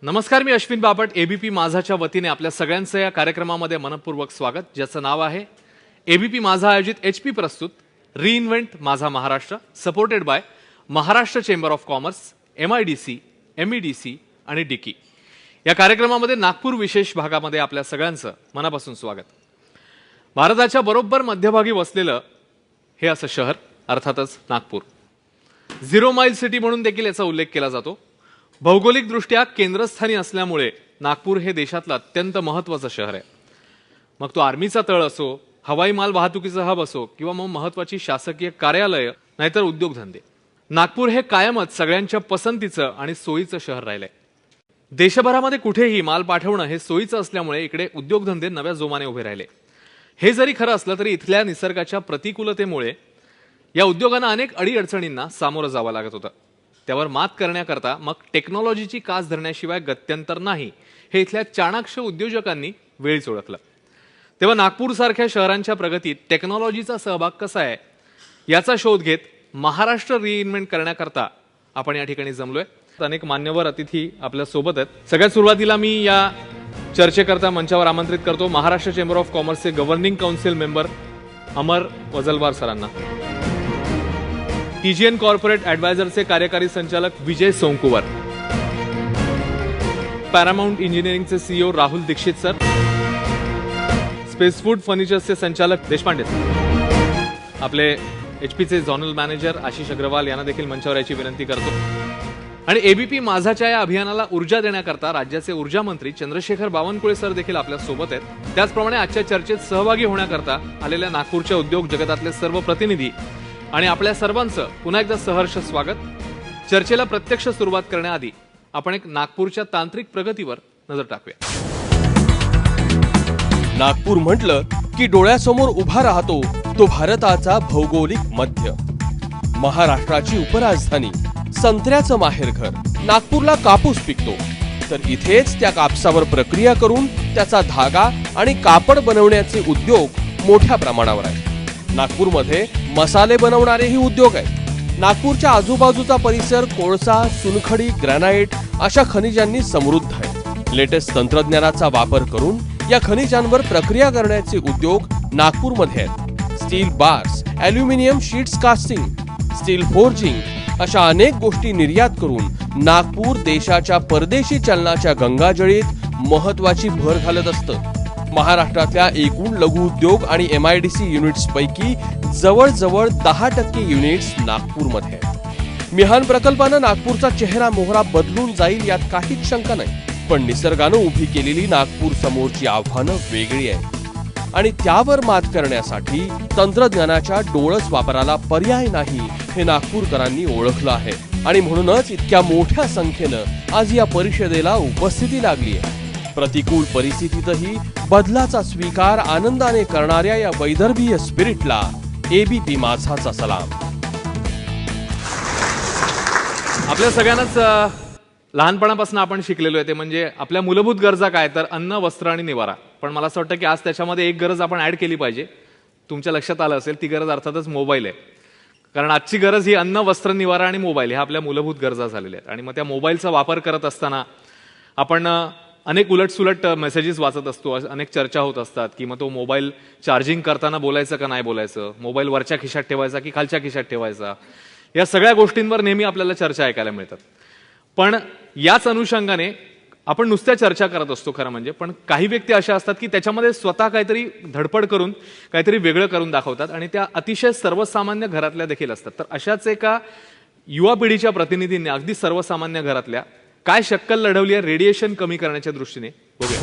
नमस्कार, मी अश्विन बापट. एबीपी माझाच्या वतीने आपल्या सगळ्यांचं या कार्यक्रमामध्ये मनपूर्वक स्वागत, ज्याचं नाव आहे एबीपी माझा आयोजित HP प्रस्तुत रिइन्व्हेंट माझा Maharashtra, supported by Maharashtra chamber of commerce, MIDC, MEDC आणि डिकी. या कार्यक्रमामध्ये नागपूर विशेष भागामध्ये आपल्या सगळ्यांचं मनापासून स्वागत. भारताच्या बरोबर मध्यभागी वसलेलं हे असं शहर अर्थातच नागपूर. 0 माईल सिटी म्हणून देखील याचा उल्लेख केला जातो. भौगोलिकदृष्ट्या केंद्रस्थानी असल्यामुळे नागपूर हे देशातलं अत्यंत महत्त्वाचं शहर आहे. मग तो आर्मीचा तळ असो, हवाई माल वाहतुकीचा हब असो किंवा मग महत्त्वाची शासकीय कार्यालय नाहीतर उद्योगधंदे, नागपूर हे कायमच सगळ्यांच्या पसंतीचं आणि सोयीचं शहर राहिलंय. देशभरामध्ये कुठेही माल पाठवणं हे सोयीचं असल्यामुळे इकडे उद्योगधंदे नव्या जोमाने उभे राहिले. हे जरी खरं असलं तरी इथल्या निसर्गाच्या प्रतिकूलतेमुळे या उद्योगांना अनेक अडीअडचणींना सामोरं जावं लागत होतं. त्यावर मात करण्याकरता मग टेक्नॉलॉजीची कास धरण्याशिवाय गत्यंतर नाही, हे इथल्या चाणाक्ष उद्योजकांनी वेळीच ओळखलं. तेव्हा नागपूरसारख्या शहरांच्या प्रगतीत टेक्नॉलॉजीचा सहभाग कसा आहे याचा शोध घेत महाराष्ट्र रिइन्व्हेंट करण्याकरता आपण या ठिकाणी जमलोय. अनेक मान्यवर अतिथी आपल्या सोबत आहेत. सगळ्यात सुरुवातीला मी या चर्चेकरता मंचावर आमंत्रित करतो महाराष्ट्र चेंबर ऑफ कॉमर्सचे governing council member Amar Wajalwar सरांना, TGN कॉर्पोरेट ॲडवायझरचे कार्यकारी संचालक विजय सोंकुवर, पॅरामाउंट इंजिनिअरिंगचे CEO Rahul Dikshit sir, space food फर्निचर्सचे संचालक देशपांडे सर, आपले HPचे झोनल मॅनेजर आशिष अग्रवाल यांना देखील मंचावर याची विनंती करतो. आणि एबीपी माझाच्या या अभियानाला ऊर्जा देण्याकरता राज्याचे ऊर्जा मंत्री चंद्रशेखर बावनकुळे सर देखील आपल्या सोबत आहेत. त्याचप्रमाणे आजच्या चर्चेत सहभागी होण्याकरता आलेल्या नागपूरच्या उद्योग जगतातले सर्व प्रतिनिधी आणि आपल्या सर्वांचं पुन्हा एकदा सहर्ष स्वागत. चर्चेला प्रत्यक्ष सुरुवात करण्याआधी आपण एक नागपूरच्या तांत्रिक प्रगतीवर नजर टाकूया. नागपूर म्हटलं की डोळ्यासमोर उभा राहतो तो भारताचा भौगोलिक मध्य, महाराष्ट्राची उपराजधानी, संत्र्याचं माहेरघर. नागपूरला कापूस पिकतो, तर इथेच त्या कापसावर प्रक्रिया करून त्याचा धागा आणि कापड बनवण्याचे उद्योग मोठ्या प्रमाणावर आहेत. नागपूरमध्ये मसाले बनवणारेही उद्योग आहेत. नागपूरच्या आजूबाजूचा परिसर कोळसा, चुनखडी, ग्रॅनाइट अशा खनिजांनी समृद्ध आहे. लेटेस्ट तंत्रज्ञानाचा वापर करून या खनिजांवर प्रक्रिया करण्याचे उद्योग नागपूरमध्ये आहेत. Steel bars, aluminium sheets casting, steel forging अशा अनेक गोष्टी निर्यात करून नागपूर देशाच्या परदेशी चलनाच्या गंगाजळीत महत्वाची भर घालत असतं. महाराष्ट्रातल्या एकूण लघु उद्योग आणि MIDC युनिट्स पैकी जवळजवळ 10% युनिट्स नागपूरमध्ये आहेत. मिहान प्रकल्पानं नागपूरचा चेहरा मोहरा बदलून जाईल यात काहीच शंका नाही. पण निसर्गानं उभी केलेली नागपूर समोरची आव्हानं वेगळी आहेत आणि त्यावर मात करण्यासाठी तंत्रज्ञानाच्या डोळस वापराला पर्याय नाही, हे नागपूरकरांनी ओळखलं आहे. आणि म्हणूनच इतक्या मोठ्या संख्येनं आज या परिषदेला उपस्थिती लागली आहे. प्रतिकूल परिस्थितीतही बदलाचा स्वीकार आनंदाने करणाऱ्या या वैदर्भीय स्पिरिटला एबीपी माझाचा सलाम. आपल्या सगळ्यांनाच लहानपणापासून आपण शिकलेलो आहे ते म्हणजे आपल्या मूलभूत गरजा काय, तर अन्न, वस्त्र आणि निवारा. पण मला असं वाटतं की आज त्याच्यामध्ये एक गरज आपण ऍड केली पाहिजे. तुमच्या लक्षात आलं असेल, ती गरज अर्थातच मोबाईल आहे. कारण आजची गरज ही अन्न, वस्त्र, निवारा आणि मोबाईल ह्या आपल्या मूलभूत गरजा झालेल्या आहेत. आणि मग त्या मोबाईलचा वापर करत असताना आपण अनेक उलटसुलट मेसेजेस वाचत असतो, अनेक चर्चा होत असतात की मग तो मोबाईल चार्जिंग करताना बोलायचं का नाही बोलायचं, मोबाईल वरच्या खिशात ठेवायचा की खालच्या खिशात ठेवायचा, या सगळ्या गोष्टींवर नेहमी आपल्याला चर्चा ऐकायला मिळतात. पण याच अनुषंगाने आपण नुसत्या चर्चा करत असतो खरं म्हणजे, पण काही व्यक्ती अशा असतात की त्याच्यामध्ये स्वतः काहीतरी धडपड करून काहीतरी वेगळं करून दाखवतात आणि त्या अतिशय सर्वसामान्य घरातल्या देखील असतात. तर अशाच एका युवा पिढीच्या प्रतिनिधींनी अगदी सर्वसामान्य घरातल्या काय शक्कल लढवली आहे रेडिएशन कमी करण्याच्या दृष्टीने, बघूया.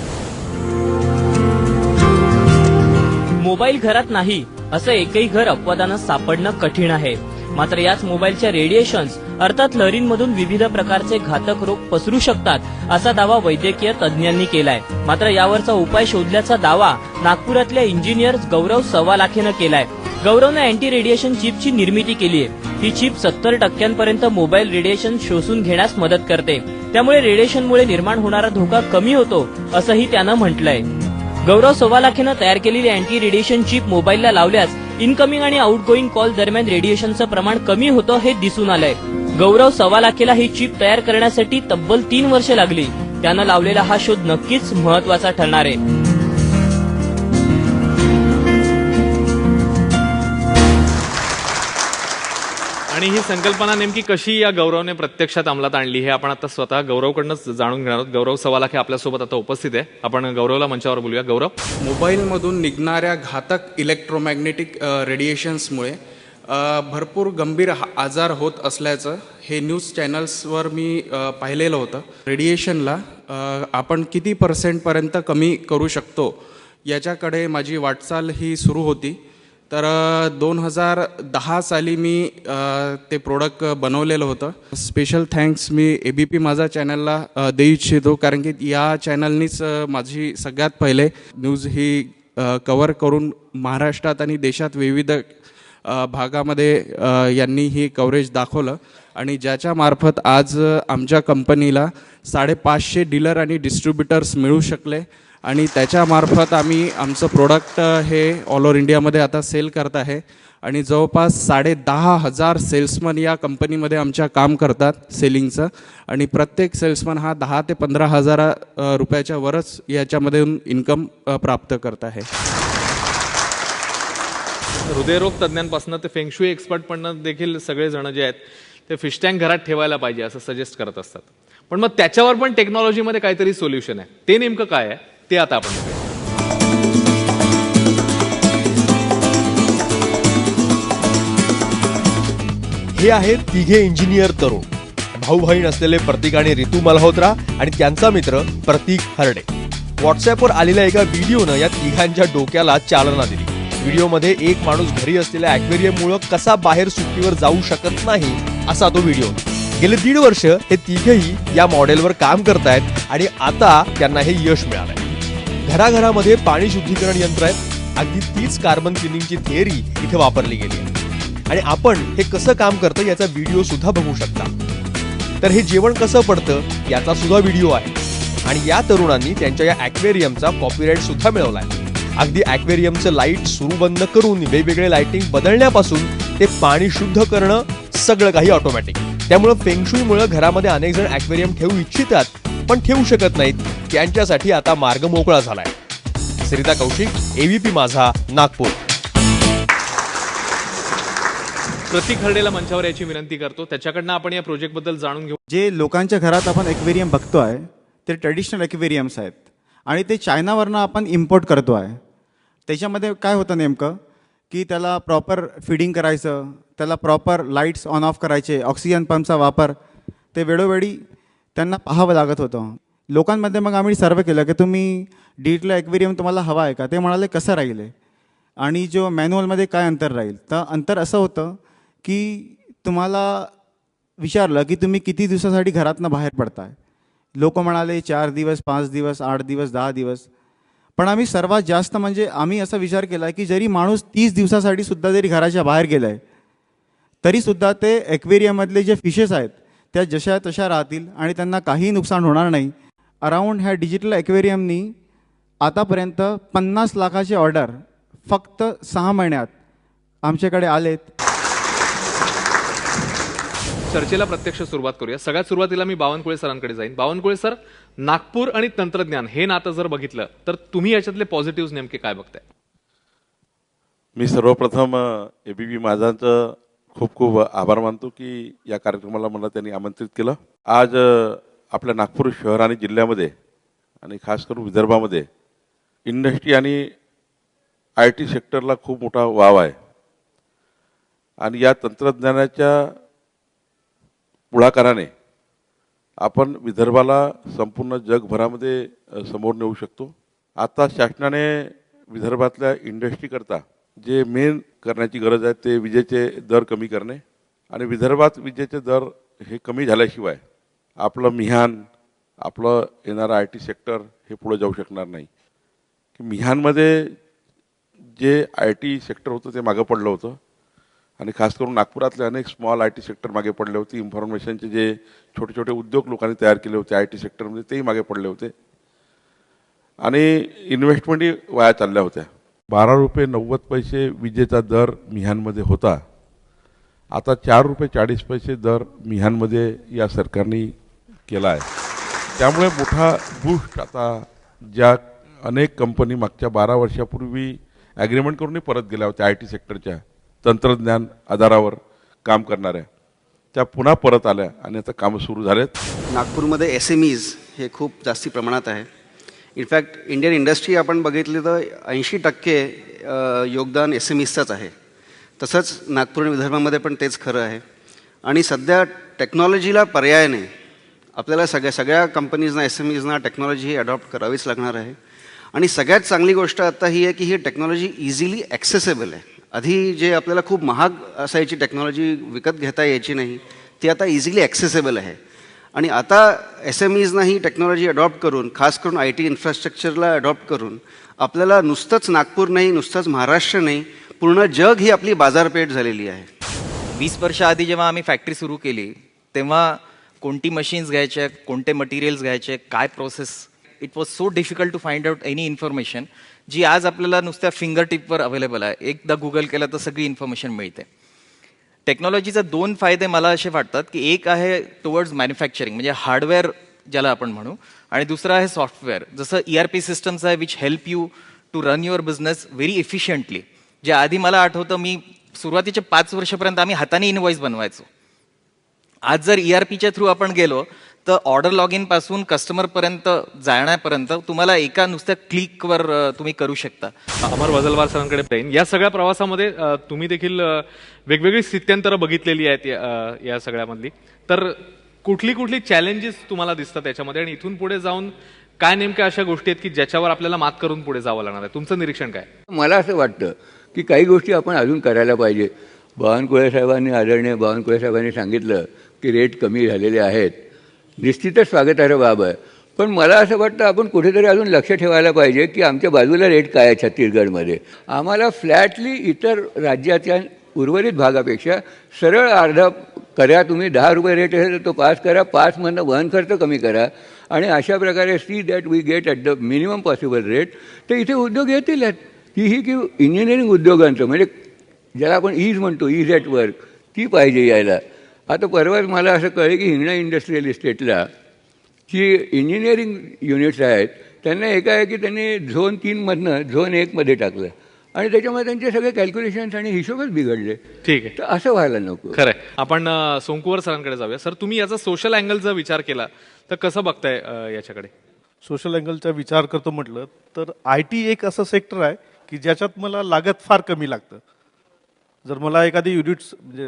मोबाईल घरात नाही असं एकही घर अपवादानं सापडणं कठीण आहे. मात्र याच मोबाईलच्या रेडिएशन्स अर्थात लहरींमधून विविध प्रकारचे घातक रोग पसरू शकतात असा दावा वैद्यकीय तज्ज्ञांनी केलाय. मात्र यावरचा उपाय शोधल्याचा दावा नागपुरातल्या इंजिनियर गौरव सवालाखेनं केलाय. गौरवनं अँटी रेडिएशन चिपची निर्मिती केली आहे. ही चिप 70% मोबाईल रेडिएशन शोषून घेण्यास मदत करते. त्यामुळे रेडिएशनमुळे निर्माण होणारा धोका कमी होतो असंही त्यानं म्हटलंय. गौरव सवालाखेनं तयार केलेली अँटी रेडिएशन चिप मोबाईलला लावल्यास इनकमिंग आणि आउटगोईंग कॉल दरम्यान रेडिएशनचं प्रमाण कमी होतं हे दिसून आलंय. गौरव सवालाखेला ही चिप तयार करण्यासाठी तब्बल 3 वर्षे लागली. त्यानं लावलेला हा शोध नक्कीच महत्वाचा ठरणार आहे. आणि ही संकल्पना नेमकी कशी या गौरवने प्रत्यक्षात अंमलात आणली हे आपण आता स्वतः गौरवकडनंच जाणून घेणार आहोत. गौरव सवालाखे आपल्यासोबत आता उपस्थित आहे. आपण गौरवला मंचावर बोलूया. गौरव, मोबाईलमधून निघणाऱ्या घातक इलेक्ट्रोमॅग्नेटिक रेडिएशन्समुळे भरपूर गंभीर आजार होत असल्याचं हे न्यूज चॅनल्सवर मी पाहिलेलं होतं. रेडिएशनला आपण किती % कमी करू शकतो याच्याकडे माझी वाटचाल ही सुरू होती. तर 2010 साली मी ते प्रोडक्ट बनवलेलं होतं. स्पेशल थँक्स मी ABP माझा चॅनलला देऊ इच्छितो, कारण की या चॅनलनीच माझी सगळ्यात पहिले न्यूज ही कवर करून महाराष्ट्रात आणि देशात विविध भागामध्ये यांनी ही कव्हरेज दाखवलं आणि ज्याच्या मार्फत आज आमच्या कंपनीला 550 डीलर आणि डिस्ट्रीब्युटर्स मिळू शकले आणि त्याच्यामार्फत आम्ही आमचं प्रोडक्ट हे ऑल ओव्हर इंडियामध्ये आता सेल करत आहे आणि जवळपास 10,500 सेल्समन या कंपनीमध्ये आमच्या काम करतात सेलिंगचं आणि प्रत्येक सेल्समन हा 10 ते 15,000 रुपयाच्या वरच याच्यामध्ये इन्कम प्राप्त करत आहे. हृदयरोग तज्ज्ञांपासून ते फेंगशुई एक्सपर्टपर्यंत देखील सगळे जण जे आहेत ते फिश टँक घरात ठेवायला पाहिजे असं सजेस्ट करत असतात. पण मग त्याच्यावर पण टेक्नॉलॉजीमध्ये काहीतरी सोल्युशन आहे. ते नेमकं काय आहे ते आता आपण बघूया. हे आहेत तिघे इंजिनियर तरुण, भाऊ बहीण असलेले प्रतीक आणि रितू मल्होत्रा आणि त्यांचा मित्र प्रतीक हरडे. व्हॉट्सअपवर आलेल्या एका व्हिडिओनं या तिघांच्या डोक्याला चालना दिली. व्हिडिओमध्ये एक माणूस घरी असलेल्या ॲक्वेरियममुळे कसा बाहेर सुट्टीवर जाऊ शकत नाही असा तो व्हिडिओ. गेले 1.5 वर्ष हे तिघेही या मॉडेलवर काम करतायत आणि आता त्यांना हे यश मिळालंय. घराघरामध्ये पाणी शुद्धीकरण यंत्र आहेत. अगदी तीच कार्बन क्लिनिंगची थिअरी इथे वापरली गेली आहे आणि आपण हे कसं काम करतं याचा व्हिडिओ सुद्धा बघू शकता. तर हे जेवण कसं पडतं याचा सुद्धा व्हिडिओ आहे आणि या तरुणांनी त्यांच्या या ॲक्वेरियमचा कॉपीराईट सुद्धा मिळवलाय. अगदी ॲक्वेरियमचं लाईट सुरू बंद करून वेगवेगळे लाइटिंग बदलण्यापासून ते पाणी शुद्ध करणं सगळं काही ऑटोमॅटिक. त्यामुळे फेंगशुईमुळे घरामध्ये अनेक जण ॲक्वेरियम ठेवू इच्छितात पण ठेवू शकत नाहीत. त्यांच्यासाठी आता मार्ग मोकळा झालाय. सरिता कौशिक, ABP माझा, नागपूर. प्रतीक हरडेला मंचावर याची विनंती करतो. त्याच्याकडनं आपण या प्रोजेक्टबद्दल जाणून घेऊ. जे लोकांच्या घरात आपण एक्वेरियम बघतो आहे ते ट्रेडिशनल एक्वेरियम्स आहेत आणि ते चायनावरनं आपण इम्पोर्ट करतो आहे. त्याच्यामध्ये काय होतं नेमकं की त्याला प्रॉपर फिडिंग करायचं, त्याला प्रॉपर लाईट्स ऑन ऑफ करायचे, ऑक्सिजन पंपचा वापर ते वेळोवेळी त्यांना पाहावं लागत होतं. लोकांमध्ये मग आम्ही सर्वे केलं की तुम्ही डिजिटल एक्वेरियम तुम्हाला हवा आहे का. ते म्हणाले कसं राहील आणि जो मॅन्युअलमध्ये काय अंतर राहील. तर अंतर असं होतं की तुम्हाला विचारलं की तुम्ही किती दिवसासाठी घरातनं बाहेर पडताय. लोक म्हणाले 4 दिवस, 5 दिवस, 8 दिवस, 10 दिवस. पण आम्ही सर्वात जास्त म्हणजे आम्ही असा विचार केला की जरी माणूस 30 दिवसासाठी सुद्धा जरी घराच्या बाहेर गेला आहे तरीसुद्धा ते एक्वेरियममधले जे फिशेस आहेत त्या जशा तशा राहतील आणि त्यांना काही नुकसान होणार नाही. अराऊंड ह्या डिजिटल एक्वेरियमनी आतापर्यंत 50 लाखाचे ऑर्डर फक्त 6 महिन्यात आमच्याकडे आलेत. चर्चेला प्रत्यक्ष सुरुवात करूया. सगळ्यात सुरुवातीला मी बावनकुळे सरांकडे जाईन. बावनकुळे सर, नागपूर आणि तंत्रज्ञान हे नातं जर बघितलं तर तुम्ही याच्यातले पॉझिटिव्ह नेमके काय बघताय? मी सर्वप्रथम ABP माझाचं खूप खूप आभार मानतो की या कार्यक्रमाला मला त्यांनी आमंत्रित केलं. आज आपल्या नागपूर शहर आणि जिल्ह्यामध्ये आणि खास करून विदर्भामध्ये इंडस्ट्री आणि IT सेक्टरला खूप मोठा वाव आहे आणि या तंत्रज्ञानाच्या पुढाकाराने आपण विदर्भाला संपूर्ण जगभरामध्ये समोर नेऊ शकतो. आता शासनाने विदर्भातल्या इंडस्ट्रीकरता जे मेन करण्याची गरज आहे ते विजेचे दर कमी करणे आणि विदर्भात विजेचे दर हे कमी झाल्याशिवाय आपलं मिहान, आपलं येणारं IT सेक्टर हे पुढे जाऊ शकणार नाही. की मिहानमध्ये जे IT सेक्टर होतं ते मागं पडलं होतं आणि खास करून नागपुरातले अनेक स्मॉल IT सेक्टर मागे पडले होते. इन्फॉर्मेशनचे जे छोटे छोटे उद्योग लोकांनी तयार केले होते IT सेक्टरमध्ये तेही मागे पडले होते आणि इन्व्हेस्टमेंटही वाया चालल्या होत्या. 12 रुपये 90 पैसे विजेचा दर मिहानमध्ये होता. आता 4 रुपये 40 पैसे दर मिहानमध्ये या सरकारने केला आहे. त्यामुळे मोठा बूस्ट आता ज्या अनेक कंपनी मागच्या 12 वर्षापूर्वी ॲग्रीमेंट करूनही परत गेल्या होत्या IT सेक्टरच्या तंत्रज्ञान आधारावर काम करणाऱ्या, त्या पुन्हा परत आल्या आणि आता कामं सुरू झालेत. नागपूरमध्ये SMEs हे खूप जास्ती प्रमाणात आहे. इनफॅक्ट इंडियन इंडस्ट्री आपण बघितली तर 80% योगदान SMEsचाच आहे. तसंच नागपूर आणि विदर्भामध्ये पण तेच खरं आहे. आणि सध्या टेक्नॉलॉजीला पर्याय नाही. आपल्याला सगळ्या कंपनीजना SMEsना टेक्नॉलॉजी ही अडॉप्ट करावीच लागणार आहे. आणि सगळ्यात चांगली गोष्ट आता ही आहे की ही टेक्नॉलॉजी इझिली ॲक्सेसेबल आहे. आधी जे आपल्याला खूप महाग असायची टेक्नॉलॉजी विकत घेता यायची नाही, ती आता इझिली ॲक्सेसेबल आहे. आणि आता SMEsना ही टेक्नॉलॉजी अडॉप्ट करून, खास करून IT इन्फ्रास्ट्रक्चरला अडॉप्ट करून आपल्याला नुसतंच नागपूर नाही, नुसतंच महाराष्ट्र नाही, पूर्ण जग ही आपली बाजारपेठ झालेली आहे. 20 वर्षाआधी जेव्हा आम्ही फॅक्टरी सुरू केली तेव्हा कोणती मशीन्स घ्यायचे, कोणते मटेरियल्स घ्यायचे, काय process, it was so difficult to find out any information जी आज आपल्याला नुसत्या फिंगर टिपवर अवेलेबल आहे. एकदा गुगल केलं तर सगळी इन्फॉर्मेशन मिळते. टेक्नॉलॉजीचे 2 फायदे मला असे वाटतात की एक आहे टुवर्ड्स मॅन्युफॅक्चरिंग म्हणजे हार्डवेअर ज्याला आपण म्हणू, आणि दुसरं आहे सॉफ्टवेअर. जसं ERP सिस्टम्स आहे which help you to run your business very efficiently. जे आधी मला आठवतं मी सुरुवातीच्या 5 वर्षापर्यंत आम्ही हाताने इनवॉइस बनवायचो. आज जर ERPच्या थ्रू आपण गेलो तर ऑर्डर लॉग इन पासून कस्टमरपर्यंत जाण्यापर्यंत तुम्हाला एका नुसत्या क्लिकवर तुम्ही करू शकता. अमर वजलवार सरांकडे प्लेन या सगळ्या प्रवासामध्ये तुम्ही देखील वेगवेगळी स्थित्यंतरं बघितलेली आहेत या सगळ्यामधली. तर कुठली चॅलेंजेस तुम्हाला दिसतात त्याच्यामध्ये आणि इथून पुढे जाऊन काय नेमक्या अशा गोष्टी आहेत की ज्याच्यावर आपल्याला मात करून पुढे जावं लागणार आहे? तुमचं निरीक्षण काय? मला असं वाटतं की काही गोष्टी आपण अजून करायला पाहिजे. बावनकुळे साहेबांनी, आदरणीय बावनकुळे साहेबांनी सांगितलं की रेट कमी झालेले आहेत. निश्चितच स्वागतार्ह बाब आहे. पण मला असं वाटतं आपण कुठेतरी अजून लक्ष ठेवायला पाहिजे की आमच्या बाजूला रेट काय आहे छत्तीसगडमध्ये. आम्हाला फ्लॅटली इतर राज्याच्या उर्वरित भागापेक्षा सरळ अर्धा करा. तुम्ही 10 रुपये रेट असेल तर तो 5 करा. 5मधनं वहन खर्च कमी करा आणि अशा प्रकारे see that we get at the minimum possible rate. तर इथे उद्योग येतील. ही की इंजिनिअरिंग उद्योगांचं म्हणजे ज्याला आपण ईज म्हणतो, ईज ॲट वर्क, ती पाहिजे यायला. आता परवाच मला असं कळलं की हिंगणा इंडस्ट्रियल इस्टेटला जी इंजिनिअरिंग युनिट्स आहेत त्यांना एकाएकी त्यांनी झोन 3मधनं झोन 1मध्ये टाकलं आणि त्याच्यामुळे त्यांचे सगळे कॅल्क्युलेशन्स आणि हिशोबच बिघडले. ठीक आहे, तर असं व्हायला नको. खरंय. आपण सोंकुवर सरांकडे जाऊया. सर, तुम्ही याचा सोशल अँगलचा विचार केला तर कसं बघताय याच्याकडे? सोशल अँगलचा विचार करतो म्हटलं तर IT एक असं सेक्टर आहे की ज्याच्यात मला लागत फार कमी लागतं. जर मला एखादी युनिट्स म्हणजे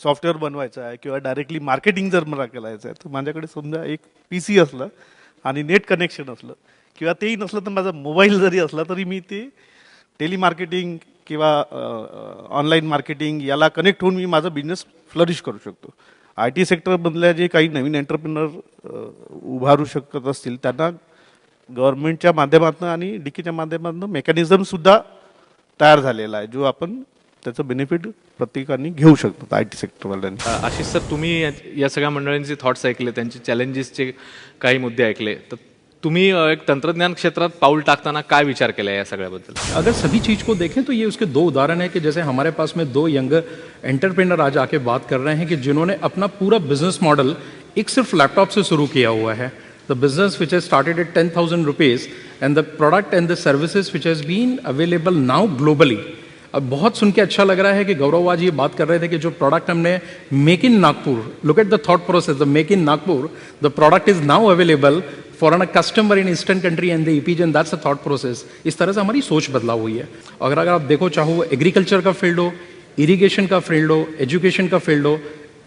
सॉफ्टवेअर बनवायचं आहे किंवा डायरेक्टली मार्केटिंग जर मला करायचं आहे तर माझ्याकडे समजा एक PC असलं आणि नेट कनेक्शन असलं किंवा तेही नसलं तर माझा मोबाईल जरी असला तरी मी ते टेलिमार्केटिंग किंवा ऑनलाईन मार्केटिंग याला कनेक्ट होऊन मी माझा बिझनेस फ्लरिश करू शकतो. IT सेक्टरमधल्या जे काही नवीन एंटरप्रिनर उभारू शकत असतील त्यांना गव्हर्नमेंटच्या माध्यमातून आणि DKच्या माध्यमातून मेकॅनिझमसुद्धा तयार झालेला आहे जो आपण त्याचं बेनिफिट प्रत्येकाने घेऊ शकतो IT सेक्टरवाल्यांनी. आशिष सर, तुम्ही या सगळ्या मंडळींचे थॉट्स ऐकले, त्यांचे चॅलेंजेसचे काही मुद्दे ऐकले, तर तुम्ही एक तंत्रज्ञान क्षेत्रात पाऊल टाकताना काय विचार केला या सगळ्याबद्दल? अगर सभी चीज को देखें तो ये उसके 2 उदाहरण है कि जैसे हमारे पास में 2 यंगर एंटरप्रेन्योर आज आके बात कर रहे हैं कि जिन्होंने अपना पूरा बिजनेस मॉडल एक सिर्फ लैपटॉप से शुरू किया हुआ है. The business which has started at 10,000 rupees and the product and the services which has been available now globally. अब बहुत सुन के अच्छा लग रहा है कि गौरव आज ये बात कर रहे थे कि जो प्रोडक्ट हमने make in Nagpur, look at the thought process, the make in Nagpur, the product is now available for a customer in eastern country and the EPG, that's a thought process. इस तरह से हमारी सोच बदलाव हुई है. अगर आप देखो, चाहे वो एग्रीकल्चर का फील्ड हो, इरीगेशन का फील्ड हो, एजुकेशन का फील्ड हो,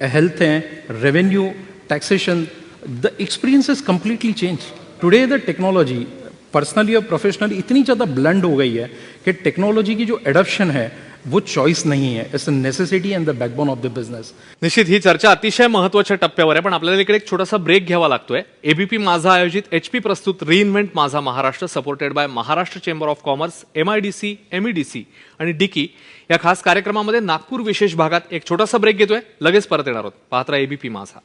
हेल्थ है, revenue, taxation, the experience is completely change. Today the technology personally और प्रोफेशनली इतनी ज़्यादा ब्लेंड हो गई है कि टेक्नोलॉजी की जो एडॉप्शन है वो चॉइस नहीं है, it's a necessity end the backbone of the business. निश्चित ही चर्चा अतिशय महत्त्वाच्या टप्प्यावर आहे, पण आपल्याला इकडे एक छोटासा ब्रेक घ्यावा लागतोय. ABP माझा आयोजित HP प्रस्तुत रिइन्व्हेंट माझा Maharashtra, supported by Maharashtra chamber of commerce, MIDC, MEDC आणि DIKI या खास कार्यक्रमामध्ये नागपूर विशेष भागात एक छोटासा ब्रेक घेतोय. लगेच परत येणार आहोत. पाहत राहा ABP माझा.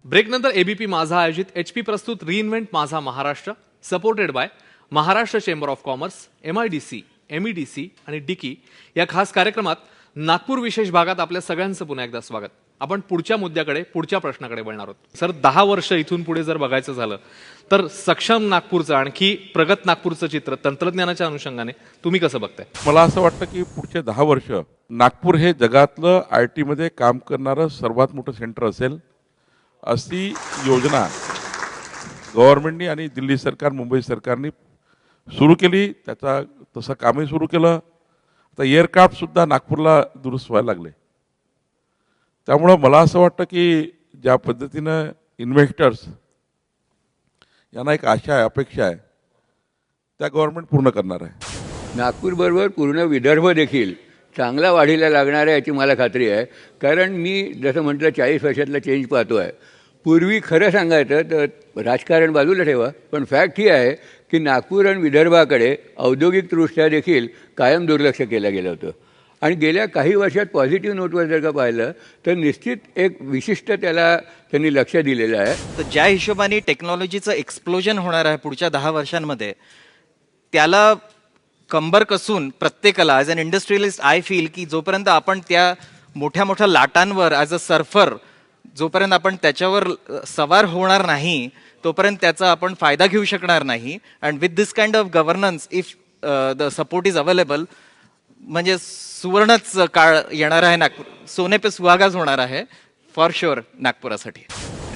ब्रेकनंतर ABP माझा आयोजित HP प्रस्तुत रिइन्व्हेंट माझा Maharashtra, supported by Maharashtra chamber of commerce, MIDC, MEDC आणि DIKI या खास कार्यक्रमात नागपूर विशेष भागात आपल्या सगळ्यांचं पुन्हा एकदा स्वागत. आपण पुढच्या मुद्द्याकडे, पुढच्या प्रश्नाकडे वळणार आहोत. सर, 10 वर्ष इथून पुढे जर बघायचं झालं तर सक्षम नागपूरचं, आणखी प्रगत नागपूरचं चित्र तंत्रज्ञानाच्या अनुषंगाने तुम्ही कसं बघताय? मला असं वाटतं की पुढचे 10 वर्ष नागपूर हे जगातलं IT मध्ये काम करणारं सर्वात मोठं सेंटर असेल अशी योजना गव्हर्नमेंटनी आणि दिल्ली सरकार, मुंबई सरकारने सुरू केली. त्याचा तसं कामही सुरू केलं. आता एअरक्राफ्ट सुद्धा नागपूरला दुरुस्त व्हायला लागले. त्यामुळं मला असं वाटतं की ज्या पद्धतीनं इन्व्हेस्टर्स यांना एक आशा आहे, अपेक्षा आहे, त्या गव्हर्नमेंट पूर्ण करणार आहे. नागपूरबरोबर पूर्ण विदर्भ देखील चांगला वाढीला लागणार आहे याची मला खात्री आहे. कारण मी जसं म्हटलं 40 वर्षातला चेंज पाहतो आहे. पूर्वी खरं सांगायचं तर राजकारण बाजूला ठेवा, पण फॅक्ट ही आहे की नागपूर आणि विदर्भाकडे औद्योगिकदृष्ट्या देखील कायम दुर्लक्ष केलं गेलं होतं. आणि गेल्या काही वर्षात पॉझिटिव्ह नोटवर जर का पाहिलं तर निश्चित एक विशिष्ट त्याला त्यांनी लक्ष दिलेलं आहे. तर ज्या हिशोबाने टेक्नॉलॉजीचं एक्सप्लोजन होणार आहे पुढच्या 10 वर्षांमध्ये, त्याला कंबर कसून प्रत्येकाला as an industrialist I feel की जोपर्यंत आपण त्या मोठ्या मोठ्या लाटांवर ॲज अ सर्फर जोपर्यंत आपण त्याच्यावर सवार होणार नाही तोपर्यंत त्याचा आपण फायदा घेऊ शकणार नाही. And with this kind of governance, if the support is available, म्हणजे सुवर्णच काळ येणार आहे. नागपूर सोने पे सुहागाच होणार आहे फॉर शुअर नागपुरासाठी.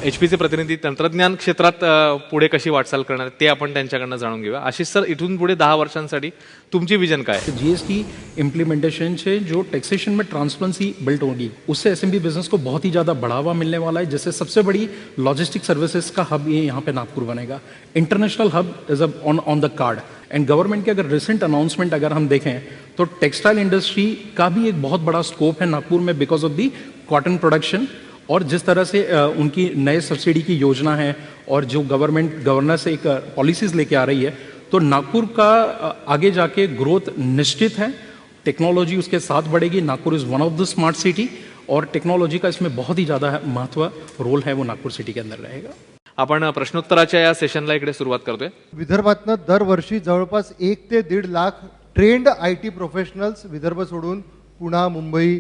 HP प्रतिनिधी तंत्रज्ञान क्षेत्रात पुढे कशी वाटचाल करणार ते आपण त्यांच्याकडनं जाणून घेऊया. आशिष सर, इथून पुढे 10 वर्षांसाठी तुमची विजन काय है? GST इम्प्लीमेंटेशन से जो टैक्सेशन में ट्रांसपेरेंसी बिल्ट होगी उससे SMB बिजनेस को बहुत ही ज़्यादा बढ़ावा मिलने वाला है, जिससे सबसे बड़ी लॉजिस्टिक सर्विसेज का हब ये यहाँ पे नागपुर बनेगा. International hub is on the card. And government के अगर रिसेंट अनाउंसमेंट अगर हम देखें तो टेक्सटाइल इंडस्ट्री का भी एक बहुत बड़ा स्कोप है नागपुर में because of the cotton production. और जिस तरह से उनकी नए सब्सिडी की योजना है और जो गवर्नर से एक पॉलिसीज़ लेके आ रही है, तो नागपुर का आगे जाके ग्रोथ निश्चित है. टेक्नोलॉजी उसके साथ बढ़ेगी. Nagpur is one of the smart city और टेक्नोलॉजी का इसमें बहुत ही ज़्यादा महत्व रोल है वो नागपुर सिटी के अंदर रहेगा. आपण प्रश्नोत्तराच्या या सेशनला इकडे सुरुवात करतोय. विदर्भातनं दरवर्षी जवळपास 1 ते 1.5 lakh trend IT professionals Vidarbha सोडून पुणे, मुंबई,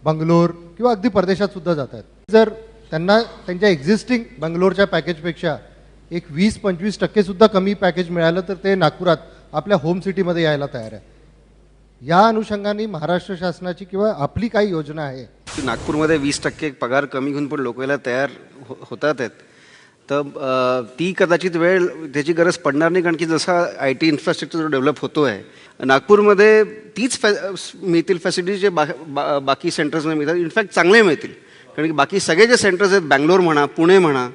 बंगलोर किंवा अगदी परदेशात सुद्धा जातात. जर त्यांना त्यांच्या एक्झिस्टिंग बंगलोरच्या पॅकेजपेक्षा एक 20-25% सुद्धा कमी पॅकेज मिळालं तर ते नागपुरात आपल्या होम सिटीमध्ये यायला तयार आहे. या अनुषंगाने महाराष्ट्र शासनाची किंवा आपली काही योजना आहे? नागपूरमध्ये 20% पगार कमी घेऊन पण लोक यायला तयार होतात आहेत. तर ती कदाचित वेळ त्याची गरज पडणार नाही, कारण की जसा IT इन्फ्रास्ट्रक्चर जो डेव्हलप होतो आहे नागपूरमध्ये तीच मिळतील फॅसिलिटीज जे बाकी सेंटर्समध्ये मिळतात. इनफॅक्ट चांगले मिळतील, कारण की बाकी सगळे जे सेंटर्स आहेत, बँगलोर म्हणा, पुणे म्हणा,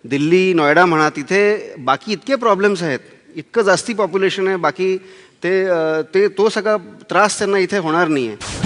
दिल्ली, नोएडा म्हणा, तिथे बाकी इतके प्रॉब्लेम्स आहेत, इतकं जास्ती पॉप्युलेशन आहे, बाकी ते तो सगळा त्रास त्यांना इथे होणार नाही आहे.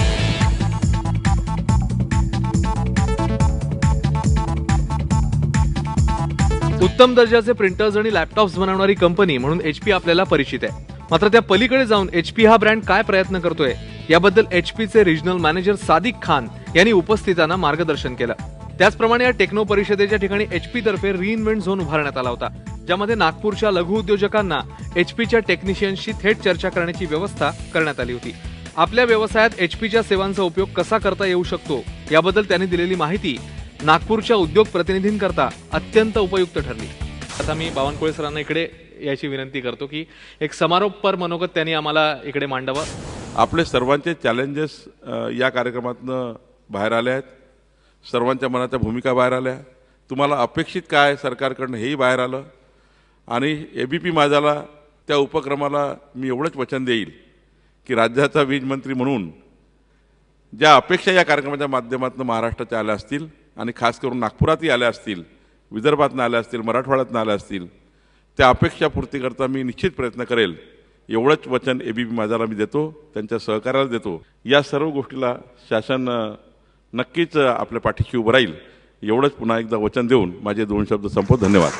उत्तम दर्जाचे प्रिंटर्स आणि लॅपटॉप्स बनवणारी कंपनी म्हणून HP आपल्याला परिचित आहे. मात्र त्या पलीकडे जाऊन HP हा ब्रँड काय प्रयत्न करतोय याबद्दल HPचे रिजनल मॅनेजर सादिक खान यांनी उपस्थितांना मार्गदर्शन केलं. त्याचप्रमाणे या टेक्नो परिषदेच्या ठिकाणी HP तर्फे रिइन्व्हेंट झोन उभारण्यात आला होता, ज्यामध्ये नागपूरच्या लघु उद्योजकांना HPच्या टेक्निशियन्सशी थेट चर्चा करण्याची व्यवस्था करण्यात आली होती. आपल्या व्यवसायात HPच्या सेवांचा उपयोग कसा करता येऊ शकतो याबद्दल त्यांनी दिलेली माहिती नागपूरच्या उद्योग प्रतिनिधींकरता अत्यंत उपयुक्त ठरली. आता मी बावनकुळे सरांना इकडे याची विनंती करतो की एक समारोपपर मनोगत त्यांनी आम्हाला इकडे मांडावं. आपले सर्वांचे चॅलेंजेस या कार्यक्रमातनं बाहेर आले आहेत. सर्वांच्या मनाच्या भूमिका बाहेर आल्या. तुम्हाला अपेक्षित काय सरकारकडनं हेही बाहेर आलं. आणि ABP माझाला त्या उपक्रमाला मी एवढंच वचन देईल की राज्याचा वीज मंत्री म्हणून ज्या अपेक्षा या कार्यक्रमाच्या माध्यमातून महाराष्ट्राच्या आल्या असतील आणि खास करून नागपुरातही आल्या असतील, विदर्भातनं आल्या असतील, मराठवाड्यातनं आल्या असतील, त्या अपेक्षापूर्तीकरता मी निश्चित प्रयत्न करेल. एवढंच वचन ABP माझाला मी देतो, त्यांच्या सहकार्याला देतो. या सर्व गोष्टीला शासन नक्कीच आपल्या पाठीशी उभं राहील. एवढंच पुन्हा एकदा वचन देऊन माझे 2 शब्द संपवतो. धन्यवाद.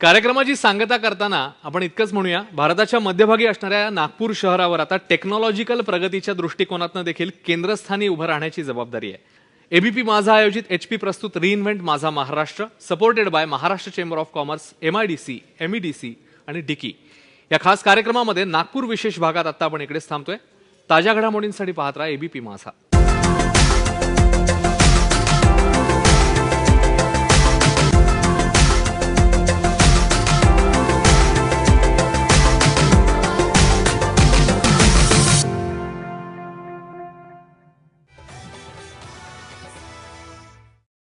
कार्यक्रमाची सांगता करताना आपण इतकंच म्हणूया, भारताच्या मध्यभागी असणाऱ्या नागपूर शहरावर आता टेक्नॉलॉजिकल प्रगतीच्या दृष्टिकोनातून देखील केंद्रस्थानी उभं राहण्याची जबाबदारी आहे. ABP माझा आयोजित HP प्रस्तुत रिइन्व्हेंट माझा Maharashtra, supported by Maharashtra chamber of commerce, MIDC, MEDC आणि डिकी या खास कार्यक्रमामध्ये नागपूर विशेष भागात आता आपण इकडेच थांबतोय. ताज्या घडामोडींसाठी पाहत राहा एबीपी माझा.